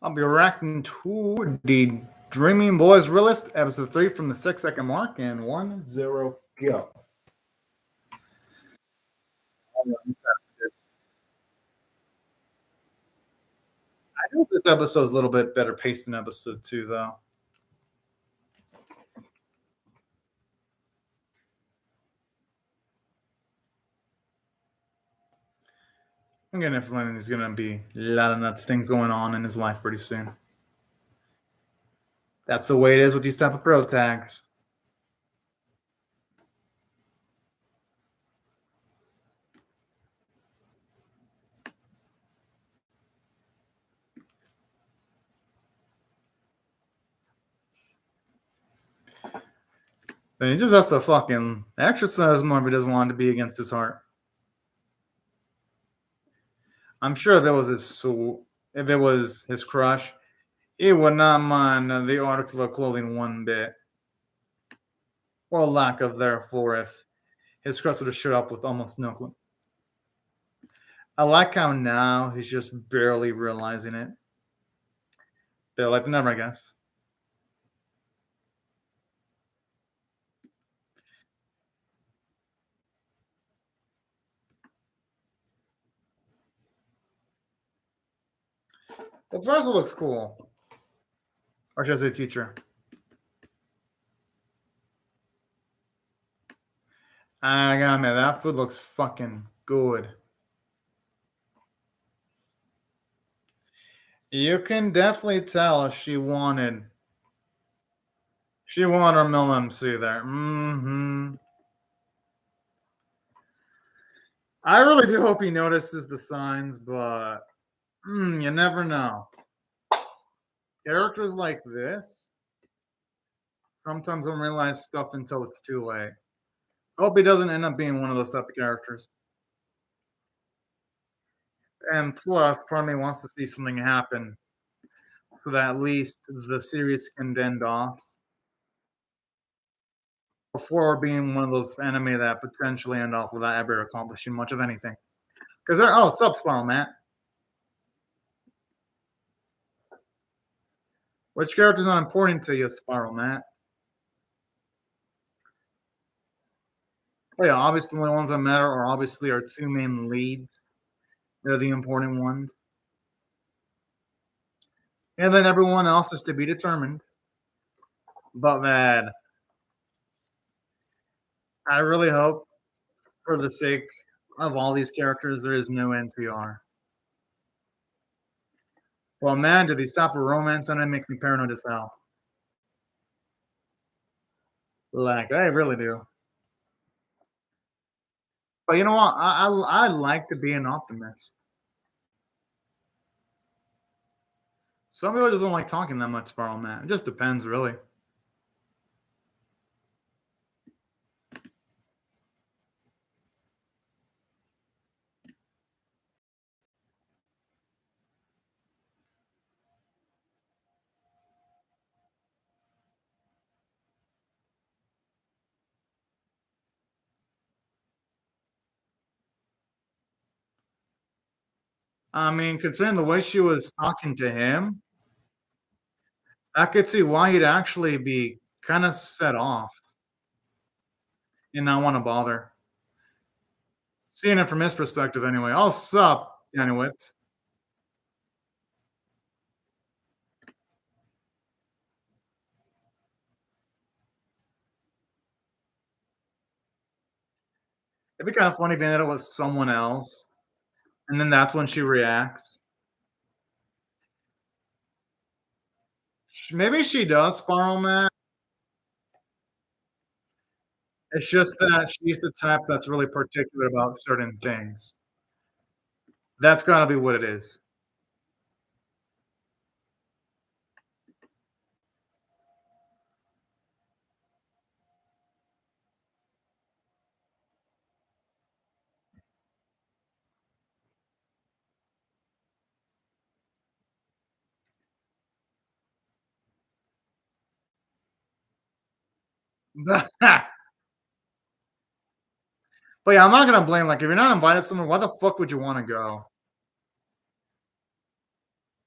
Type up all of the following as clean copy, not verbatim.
I'll be reacting to the Dreaming Boys Realist, episode 3 from the 6-second mark, and 1-0 go. I hope this episode's a little bit better paced than episode 2, though. I'm getting a feeling there's going to be a lot of nuts things going on in his life pretty soon. That's the way it is with these type of pro tags. But he just has to fucking exercise more if he doesn't want to be against his heart. I'm sure if it was his crush, he would not mind the article of clothing one bit. Or lack of, therefore, if his crush would have showed up with almost no clue. I like how now he's just barely realizing it. But like never, I guess. The first one looks cool. Or should I say teacher? I gotta admit, that food looks fucking good. You can definitely tell she wanted her Mill MC there. I really do hope he notices the signs, but you never know. Characters like this sometimes don't realize stuff until it's too late. Hope he doesn't end up being one of those type of characters. And plus, part of me wants to see something happen so that at least the series can end off before being one of those anime that potentially end off without ever accomplishing much of anything. Because they're sup, Spiral Matt. Which character's not important to you, Spiral Matt? Well, yeah, obviously the ones that matter are obviously our two main leads. They're the important ones. And then everyone else is to be determined. But man, I really hope, for the sake of all these characters, there is no NTR. Well, man, do these stop a romance and they make me paranoid as hell. Like, I really do. But you know what? I like to be an optimist. Some people just don't like talking that much, Spiral Man. It just depends, really. I mean, considering the way she was talking to him, I could see why he'd actually be kind of set off and not want to bother. Seeing it from his perspective, anyway. I'll sup, anyway. It'd be kind of funny being that it was someone else, and then that's when she reacts. Maybe she does, Spiral Man. It's just that she's the type that's really particular about certain things. That's gotta be what it is. But yeah, I'm not gonna blame. Like, if you're not invited somewhere, why the fuck would you want to go?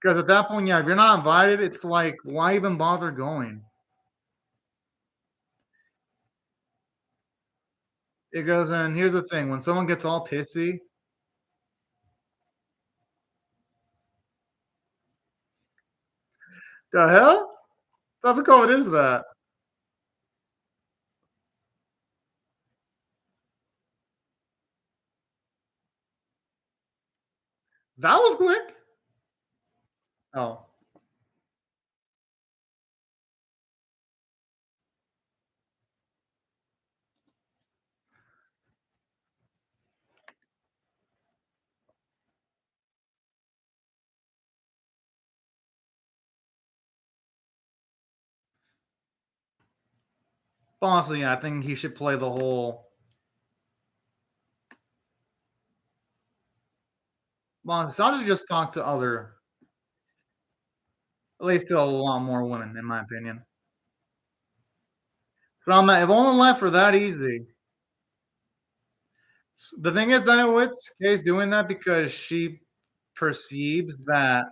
Because at that point, yeah, if you're not invited, it's like, why even bother going? It goes, and here's the thing: when someone gets all pissy, the hell? What type of COVID is that? That was quick. Oh, honestly, yeah, I think he should play the whole. Honestly, Sasha just talk to other, at least to a lot more women, in my opinion. But I'm not, if only life were that easy. The thing is, Danowitz is doing that because she perceives that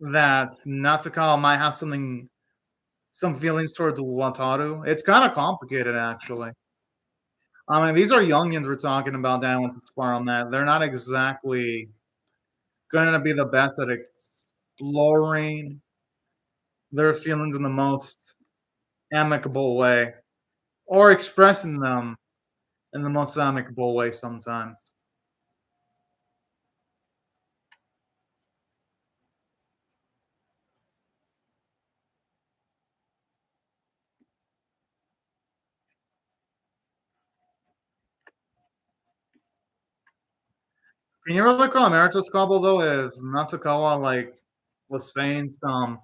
Natsukawa might have some feelings towards Wataru. It's kind of complicated, actually. I mean, these are youngins we're talking about down with the spar on that. They're not exactly going to be the best at exploring their feelings in the most amicable way or expressing them in the most amicable way sometimes. Can you really call a marital squabble though if Natsukawa like was saying some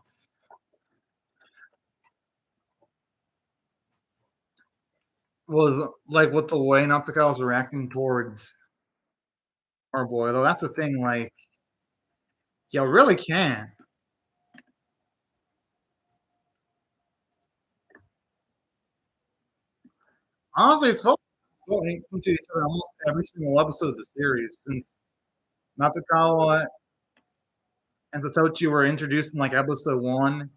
was like with the way Natsukawa was reacting towards our boy though? That's the thing. Like you really can. Honestly, it's felt into each other almost every single episode of the series since Natsukawa and Satoshi were introduced in like episode one,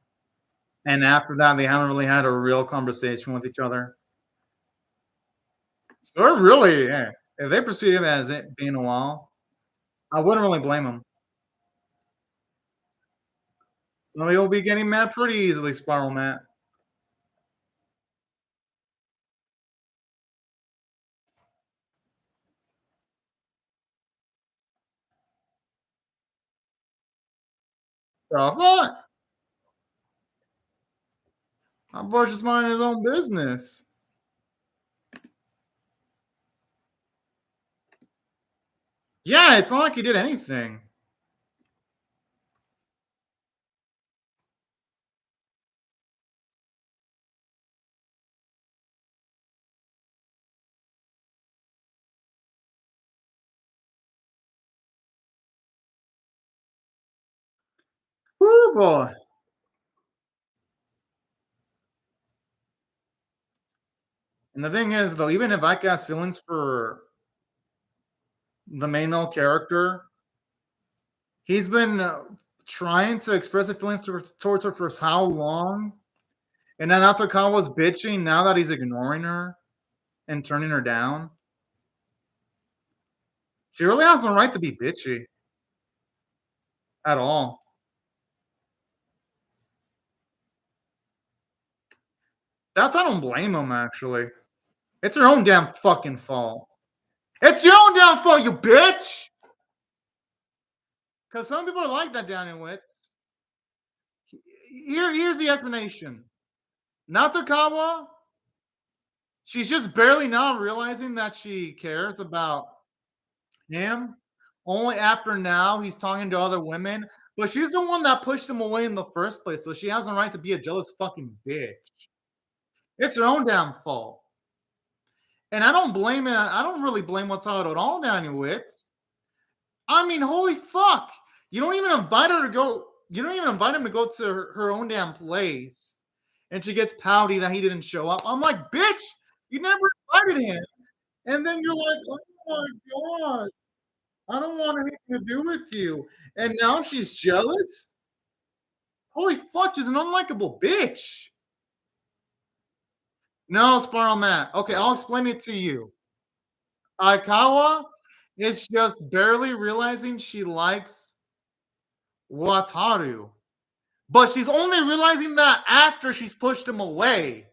and after that, they haven't really had a real conversation with each other. So it really, yeah, if they perceive it as it being a while, I wouldn't really blame them. So you'll be getting mad pretty easily, Spiral Matt. The fuck? My boy's just minding his own business. Yeah, it's not like he did anything. Woo boy. And the thing is, though, even if I cast feelings for the main male character, he's been trying to express his feelings towards her for how long? And then Natsukawa's bitching now that he's ignoring her and turning her down. She really has no right to be bitchy at all. That's I don't blame him actually. It's your own damn fucking fault. It's your own damn fault, you bitch. Because some people are like that down in Wits. Here's the explanation. Natsukawa, she's just barely now realizing that she cares about him. Only after now he's talking to other women. But she's the one that pushed him away in the first place. So she has the right to be a jealous fucking bitch. It's her own damn fault. And I don't blame it. I don't really blame Wataru at all, Daniel Witz. I mean, holy fuck. You don't even invite her to go. You don't even invite him to go to her own damn place. And she gets pouty that he didn't show up. I'm like, bitch, you never invited him. And then you're like, oh my God. I don't want anything to do with you. And now she's jealous? Holy fuck, she's an unlikable bitch. No, Spiral Matt. Okay, I'll explain it to you. Aikawa is just barely realizing she likes Wataru. But she's only realizing that after she's pushed him away.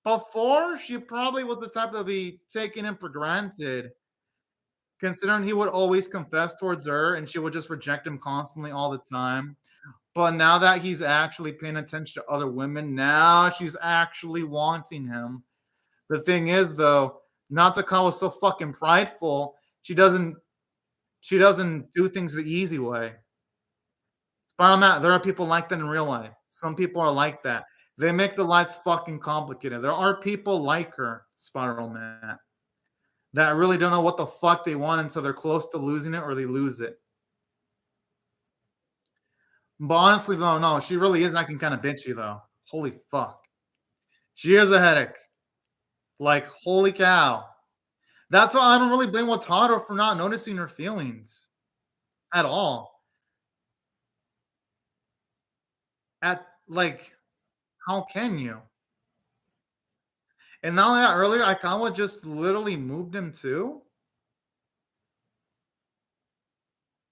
Before, she probably was the type to be taking him for granted, considering he would always confess towards her and she would just reject him constantly all the time. But now that he's actually paying attention to other women, now she's actually wanting him. The thing is, though, Natsukawa's so fucking prideful. She doesn't do things the easy way. But on that, there are people like that in real life. Some people are like that. They make their lives fucking complicated. There are people like her, Spiral Man, that really don't know what the fuck they want until they're close to losing it or they lose it. But honestly, though, no, she really is acting kind of bitchy, though. Holy fuck. She is a headache. Like, holy cow. That's why I don't really blame Wataru for not noticing her feelings at all. At like, how can you? And not only that, earlier Aikawa just literally moved him too.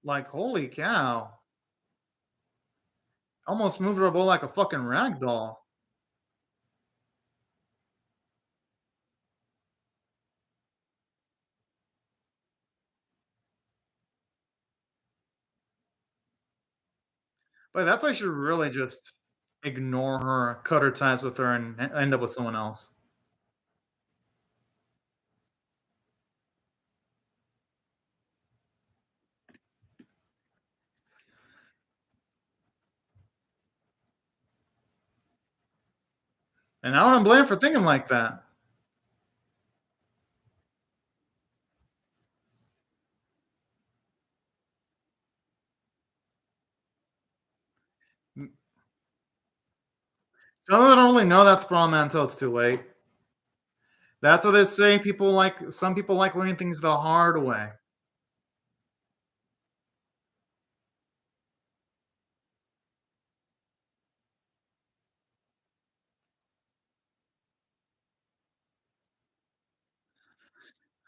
Like, holy cow. Almost moved her boat like a fucking rag doll. But that's why I should really just ignore her, cut her ties with her, and end up with someone else. And I don't blame her for thinking like that. Mm, some of them don't really know that's Brahma until it's too late. That's what they say. Some people like learning things the hard way.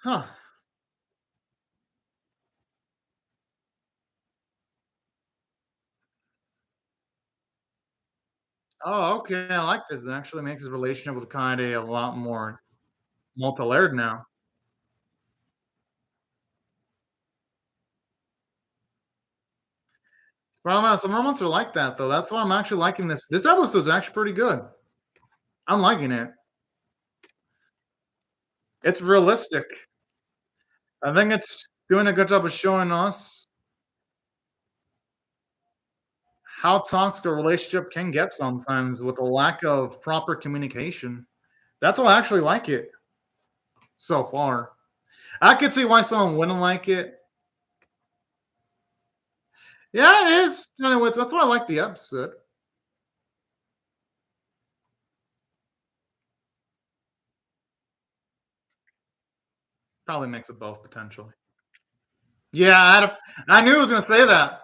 Huh. Oh, okay. I like this. It actually makes his relationship with Kaede a lot more multi-layered now. Well, no, some moments are like that though. That's why I'm actually liking this. This episode is actually pretty good. I'm liking it. It's realistic. I think it's doing a good job of showing us how toxic a relationship can get sometimes with a lack of proper communication. That's why I actually like it so far. I could see why someone wouldn't like it. Yeah, it is. Anyways, that's why I like the episode. Probably makes it both potentially. Yeah, I knew he was gonna say that.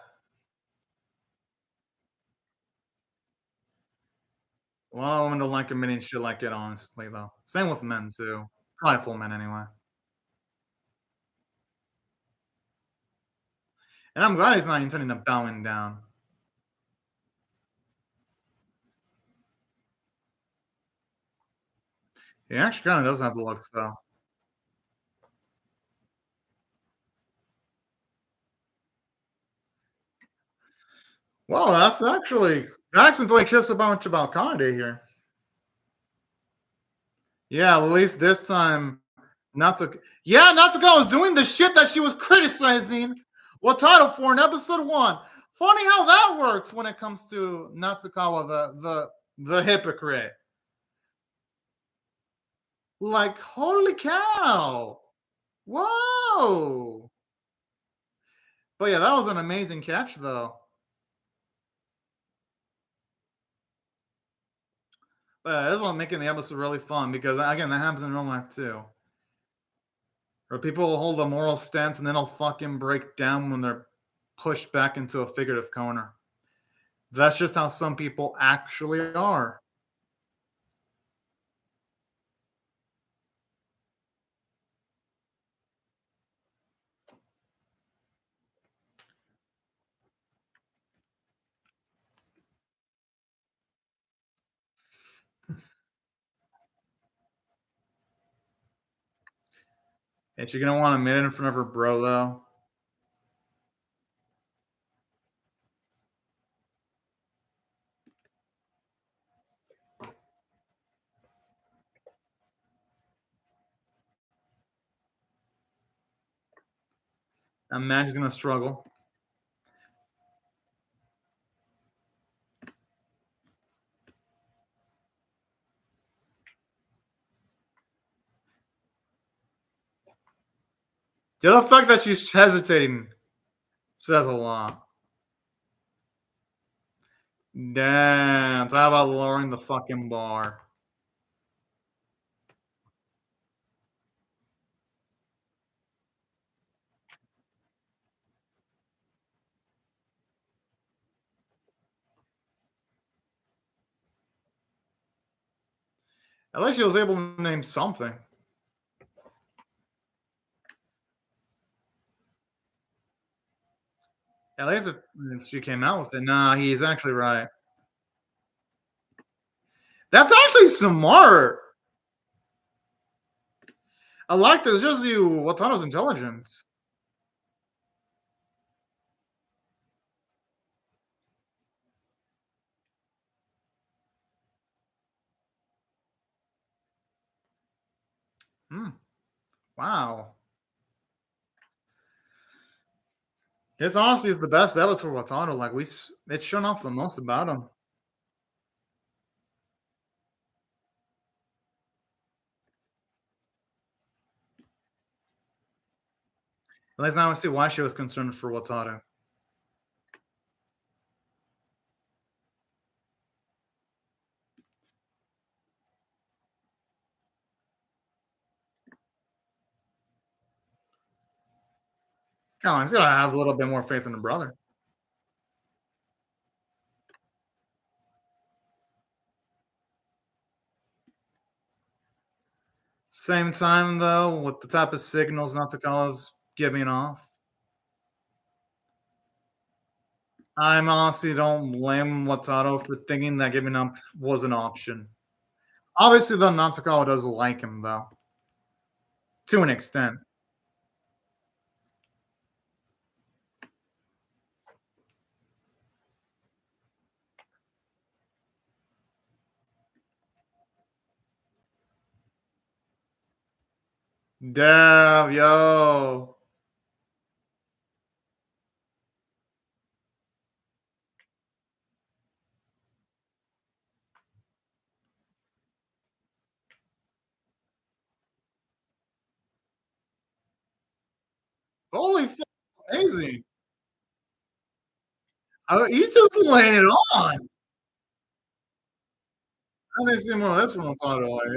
Well, women don't like admitting shit like it, honestly, though. Same with men too. Prideful men, anyway. And I'm glad he's not intending to bowing down. He actually kind of does have the looks, though. Well, that's actually that explains why he cares so much about Kanye here. Yeah, at least this time, Natsuko. Yeah, Natsuko was doing the shit that she was criticizing. What title for in episode one? Funny how that works when it comes to Natsukawa, the hypocrite. Like, holy cow! Whoa! But yeah, that was an amazing catch, though. This one making the episode really fun because again, that happens in real life too. Or people will hold a moral stance and then they'll fucking break down when they're pushed back into a figurative corner. That's just how some people actually are. Ain't you gonna want to admit it in front of her bro though? Imagine she's gonna struggle. The other fact that she's hesitating says a lot. Damn. So how about lowering the fucking bar? At least she was able to name something. At least she came out with it. Nah, he's actually right. That's actually smart. I like this. It shows you Watana's intelligence. Hmm. Wow. This honestly is the best episode for Watano. Like it's shown off the most about him. At least now I see why she was concerned for Wataru. Come on, he's gotta have a little bit more faith in the brother. Same time though, with the type of signals Natakawa's giving off, I honestly don't blame Wataru for thinking that giving up was an option. Obviously, though, Natakawa does like him though, to an extent. Damn, yo. Holy fuck, amazing. He's just laying it on. I didn't see more of this one Wataru. Like,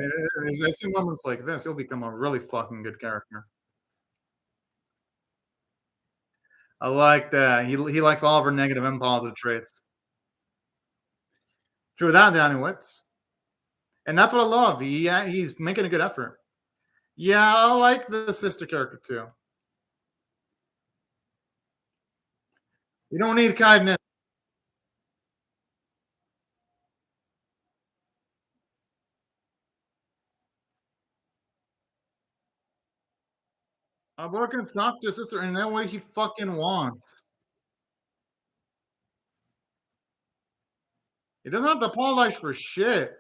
if I see moments like this, he'll become a really fucking good character. I like that. He likes all of her negative and positive traits. True that, Danny Wits. And that's what I love. He's making a good effort. Yeah, I like the sister character too. You don't need kindness. I can talk to his sister in that way he fucking wants. He doesn't have to apologize for shit.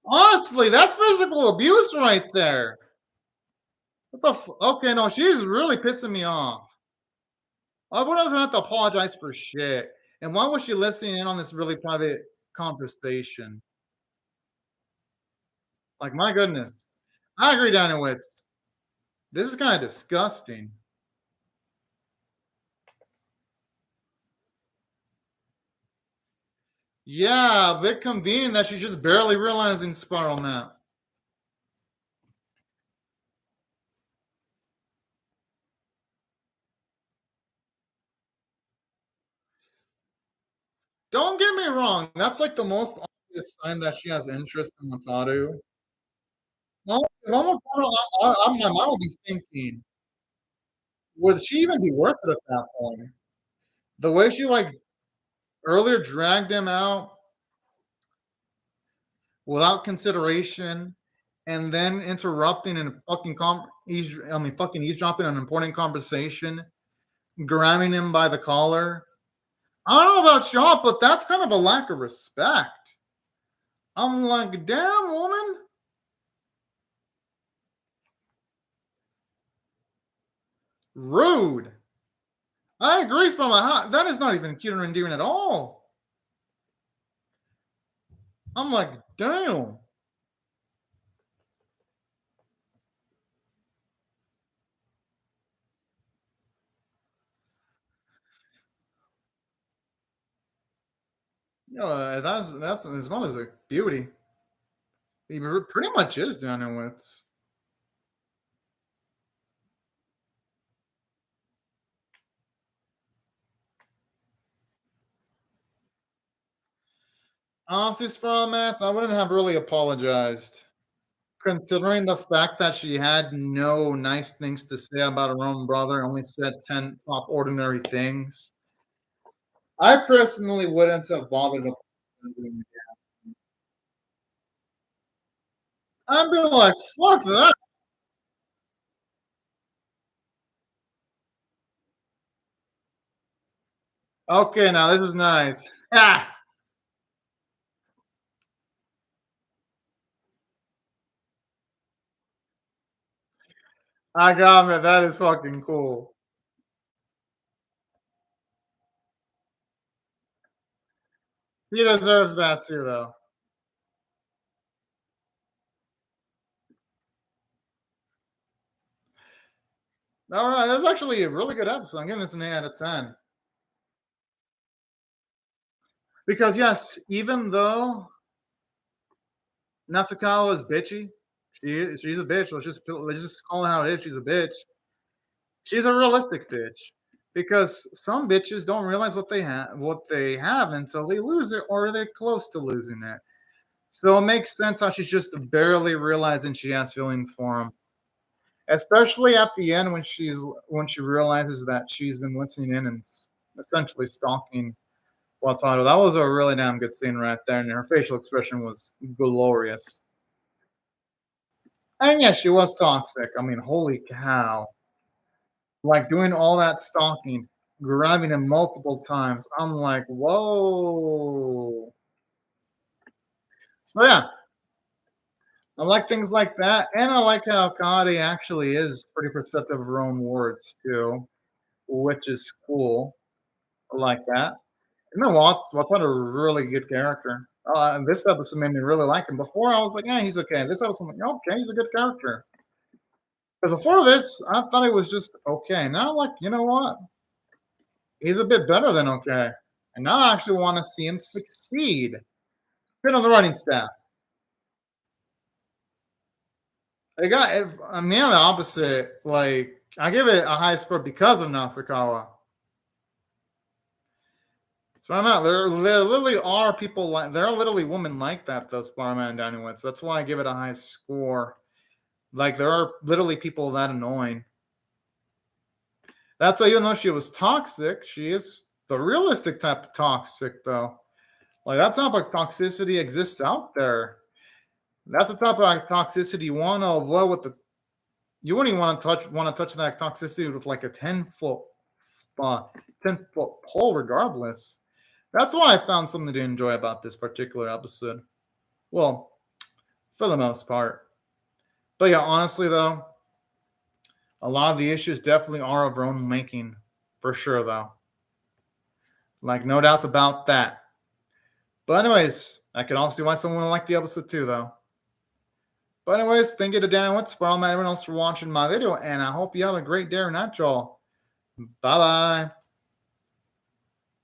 Honestly, that's physical abuse right there. What the okay, no, she's really pissing me off. I doesn't have to apologize for shit. And why was she listening in on this really private conversation? Like, my goodness. I agree, Danowitz. This is kind of disgusting. Yeah, a bit convenient that she just barely realizing Spiral Man. Don't get me wrong, that's like the most obvious sign that she has interest in Wataru. No, if I'm Wataru, my mind would be thinking, would she even be worth it at that point? The way she like earlier dragged him out without consideration, and then interrupting and fucking eavesdropping on an important conversation, grabbing him by the collar. I don't know about y'all, but that's kind of a lack of respect. I'm like, damn, woman, rude. I agree, from my heart. That is not even cute or endearing at all. I'm like, damn. You know, that's his mother's a beauty. He pretty much is down there with. Honestly, Spiral Mats, I wouldn't have really apologized. Considering the fact that she had no nice things to say about her own brother, only said 10 top ordinary things, I personally wouldn't have bothered. I'd be like, fuck that. Okay, now this is nice. Ah, I got it. That is fucking cool. He deserves that too, though. All right, that's actually a really good episode. I'm giving this an 8 out of 10. Because yes, even though Natsukawa is bitchy, she's a bitch. Let's just call it how it is. She's a bitch. She's a realistic bitch. Because some bitches don't realize what they have until they lose it or they're close to losing it. So it makes sense how she's just barely realizing she has feelings for him. Especially at the end when she realizes that she's been listening in and essentially stalking Wataru. That was a really damn good scene right there, and her facial expression was glorious. And yeah, she was toxic. I mean, holy cow. Like doing all that stalking, grabbing him multiple times. I'm like, whoa. So yeah, I like things like that. And I like how Kari actually is pretty perceptive of her own words too, which is cool. I like that. You know what a really good character. And this episode made me really like him. Before I was like, yeah, he's okay. This episode, I'm like, okay, he's a good character. Because before this, I thought he was just okay. Now, like, you know what? He's a bit better than okay. And now I actually want to see him succeed. Been on the running staff. I'm the opposite. Like, I give it a high score because of Nasakawa. So I'm not. There literally are people like there are literally women like that though, Spider-Man and Danny Woods. That's why I give it a high score. Like there are literally people that annoying. That's why even though she was toxic, she is the realistic type of toxic though. Like that type of toxicity exists out there. That's the type of toxicity you want to avoid with the. You wouldn't even want to touch that toxicity with like a uh, 10 foot pole, regardless. That's why I found something to enjoy about this particular episode. Well, for the most part. But yeah, honestly though, a lot of the issues definitely are of our own making, for sure though. Like no doubts about that. But anyways, I can also see why someone would like the episode too though. But anyways, thank you to Dan Woods, Sparrow, and everyone else for watching my video, and I hope you have a great day or night, y'all. Bye bye.